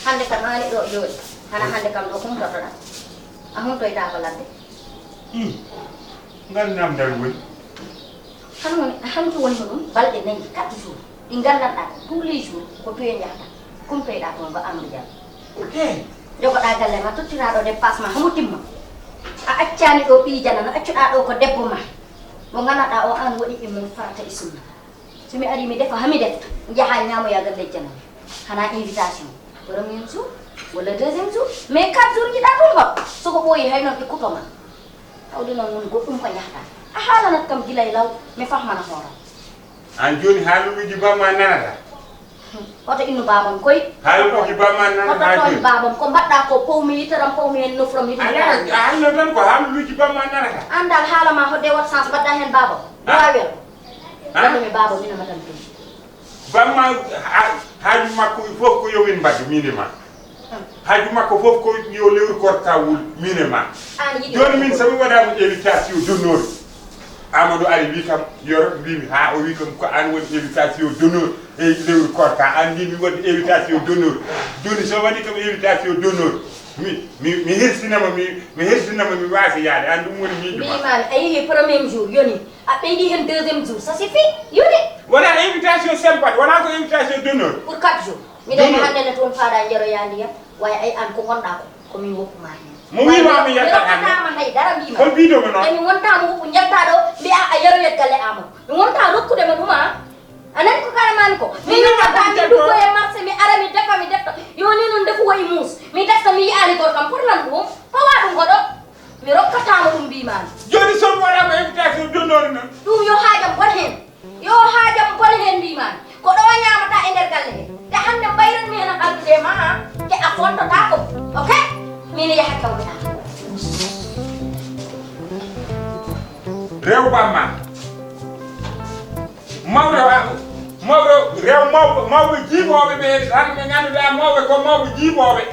hande kam ani ɗo jooɗi hana hande kam ɗo humtotoɗa a humtoyta ko ladde ngal namdal woni hanto woni ko ɗum balɗe nayi 4 jours ɗi gandanɗa tous les jours ko toye jahata kumtoyɗa toon go Amadou Diallo jogoɗa galle ma tottiraɗo dépasse ma hamo timma a accani ɗo ɓii jana no accuɗa ɗo ko debbo ma mo gandanɗa o an waɗi mum farata e sunna somi ari mi defa hami defta jaha ñamoya galle jana hana invitation premier jour wala deuxième jour mais 4 jours jiɗa ɗum ho soko ɓooyi hay noon ikkutoma tawde noon woni goɗɗum ko jahata a haalanat kam gilay law mi fahmana hooram an joni haaluji bamma nanata oto innu babam koy haaluji bamma nanata oto toon babam ko mbaɗɗa ko powmi yitaram powmi hen nofrom yiɗi haalno tan ko haaluji bamma nanata andal haalama hodde wat sens mbaɗɗa hen babam wawel wallumi babam minoma tan tum bamma haaju makko fof ko yo min mbaddu mine ma haaju makko fof ko yo lewru Koorka wul mine ma joni min somi waɗama invitation donnore Amadou ari wi kam Yoro mbimi ha o wi kam ko an woni invitation donnore e lewru Koorka an mbimi wadde invitation donnore joni so waɗi kam invitation donnore mi hersinama mi hersinama mi waasi yaade an ɗum woni miijo ma mbimami a yeehi premier jour yoni a ɓeydi hen deuxième jour ça suffit yoni wona invitation simple wona ko invitation d'honneur pour 4 jours miɗen hande ne toon faaɗa jeroyandi yam way ay an ko gonɗa ko komin woppuma hen mo wima mi yetta hannde hay dara mbima hol biidomo noon emi wontama woppu jettaɗo mbiya a yeroyet galle Amadou mi wonta rokkudema ɗum a anani ko karamani ko min waɗami duggo e marché mi ara mi defta yoni noon defu wayi muus mi defta mi yiyani goto kam pour lan ɗum fawa ɗum goɗo mi rokkatama ɗum mbimami joni somi waɗama invitation d'honneur noon ɗum yo haajam gon hen yo haajam gon hen mbimami ko ɗo ñamata e nder galle he te hande mbayranmi hen haldude ma te a fontota ko ok min yaha kawɗa rew bamma mawɗo rew mawɓe jiiɓoɓe ɓe tan ɓe ganduɗa mawɓe ko mawɓe jiiɓoɓe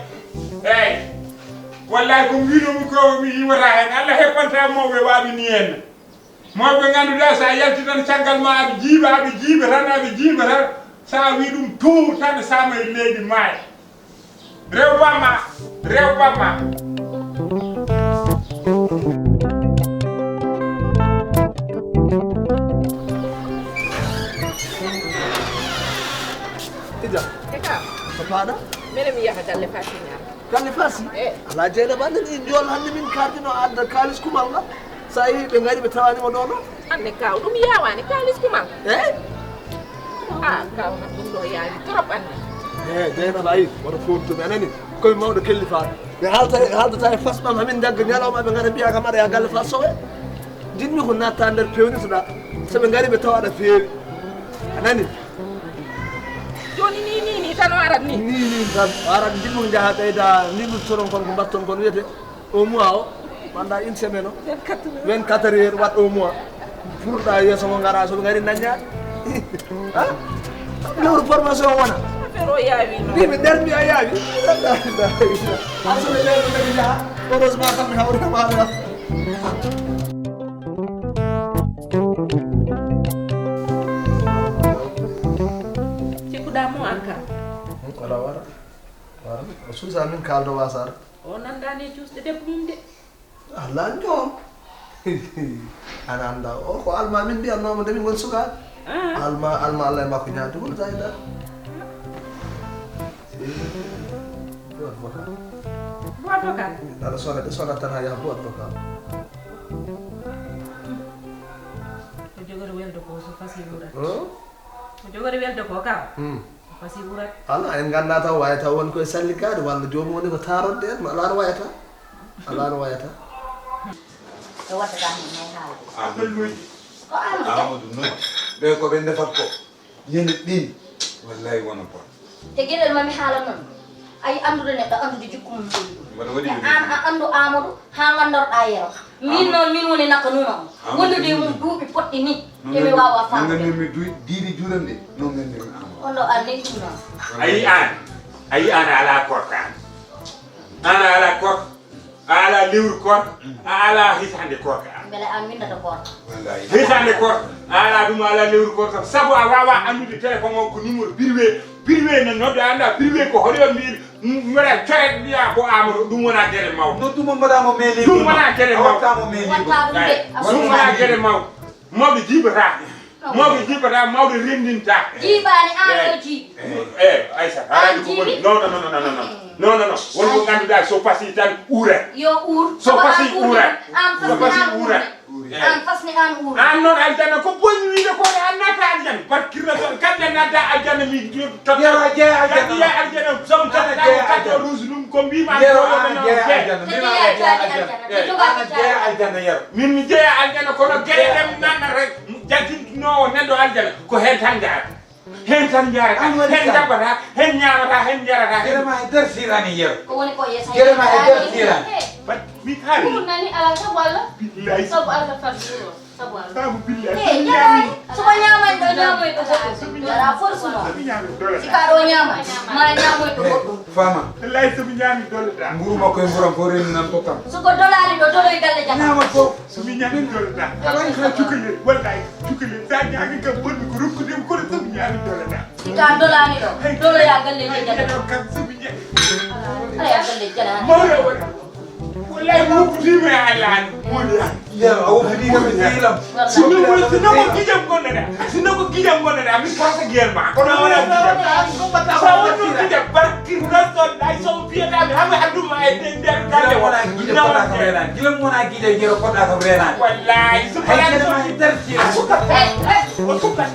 eyyi wallahi ko winomi ko mi yiwata hen Allah heppanta mawɓe waaɓi ni henna mawɓe ganduɗa sa yalti tan caggal ma aɓe jiiɓa tan sa wi ɗum tout tan sama e leydi maaya rew bamma Ida. Eka. Kepada? Mene mi yaha dalle fasinya. Dalle fasi? Ala jeyna bande ni jol hande min kartino adda kalis kumal nga. Sai be ngari be tawani mo dono. Ande kaw dum yawani kalis kumal. Ah, kaw na dum do yaani trop ande. Jeyna bayi wala fonto be anani koy mawdo kelli fa. Be halta tay fas bam hamin dag nyalawma be ngara biya kamara ya galle fas sowe. Jinmi ko natta nder pewni suda. So be ngari be tawada feewi. Anani joni ni tan warat ni tan warat dimmo jaha ɓeyda ndimɗum soron kon ko mbatton kon wiyete au mois o manda une semaine o 24 heures wat au mois pourɗa yeeso ngo gara soɓe gari daññaɗe lewru formation wona affaire o yaawi mbimi nder mbiya yaawi an soɓe leyno kadi jaha heureusement kamɓe hawremaɗa wala wara o suusa min kaldo wasar o nandani jusde debbo mum de ala ñoom ana anda o ko alma min mbiyannoma de min gon suka alma allah e makko ñaati wol sayda bo avocat aɗa sona tan ha yaha bo avocat jogori welde ko so fasi burat ko jogori welde ko kam fasi burat ala en ganda taw wayata won ko sallikade walla joomu woni ko tarodde en ma ala wayata ala wayata e wadda da ni haala Abdul ko Amadou non be ko be defat ko yene din wallahi wona ko te gueɗel mami haala noon ay andude neɗɗo andude jikkum mbaɗa waɗi an a andu Amadou ha gandorɗa yero min noon min woni nakka nuno wondude mum duuɓi poɗɗi ni emi wawa famde non mi diidi juurande non men mi Amadou on ɗo an ni ɗum noon ayi an ala korka an ala korka ala lewru korka ala hitande korka beele an windata goto wallahi hitande korka ala ɗum ala lewru korka sabu a wawa andude téléphone o ko numéro privé no nodde anda privé ko hoɗo mbiɗa mbiɗa coret mbiya ko Amadou ɗum wona gueɗe mawɗe no tuma mbaɗamo meli ɗum wona gueɗe mawɗe wattamo meli watta ɗum de ɗum wona gueɗe mawɗe mawɗe jiibata mawɗe rendinta jiiɓani an ɗo jiiɓi Aysaa arani ko woni non wonko ganduɗa so fasi tan uura yo uur so fasi uura an fasni an uura an noon aljanna ko bonni wiide ko an nata aljanna barkirna kamɓe nata aljanna mi Yoro jeeya aljanna jeeya aljanna somo tata rouge ɗum ko mbima min mi jeeya aljanna kono gueɗe ɗem nanna rek jagintinowo neɗɗo aljanna ko hen tan jarata hen tan jarata hen jaɓata hen ñamata hen jarata gerema e der sirani yero ko woni ko yesa gerema e der sirani mi kaali ɗum nani ala sabu Allah billahi sabu Allah fasi buro sabu Allah sabu billahi e ñamani somo ñamani ɗo ñamoy ɗo goɗɗum yara force noon mi ñami dole sika ɗo ñamani ma ñamoy ɗo goɗɗum fama wallahi somi ñami dole da nguru makko e mburam fo renni nan to kam soko dolari ɗo doloy galle jam ñama fof somi ñami dole da wala cukale wallahi cukale sa ñami kam bonni ko rokkude ko somi ñami dole da sika dolani ɗo doloya galle jam kam somi ñami ala ya galle jam mawɗo wallahi moftima e Allah an woni an yero awo hadiga mi fiilam sino ko gijam gonɗoɗa mi porta guel ma kono wona gijam sa wonno gijam barkir naston ay somo fiyatami hami hadduma e nder galle wona guide poɗa kam renani gilam wona guide jero poɗɗa kam renani wallahi so hay gerema e der sirani o sukat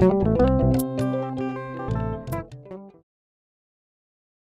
Thank you.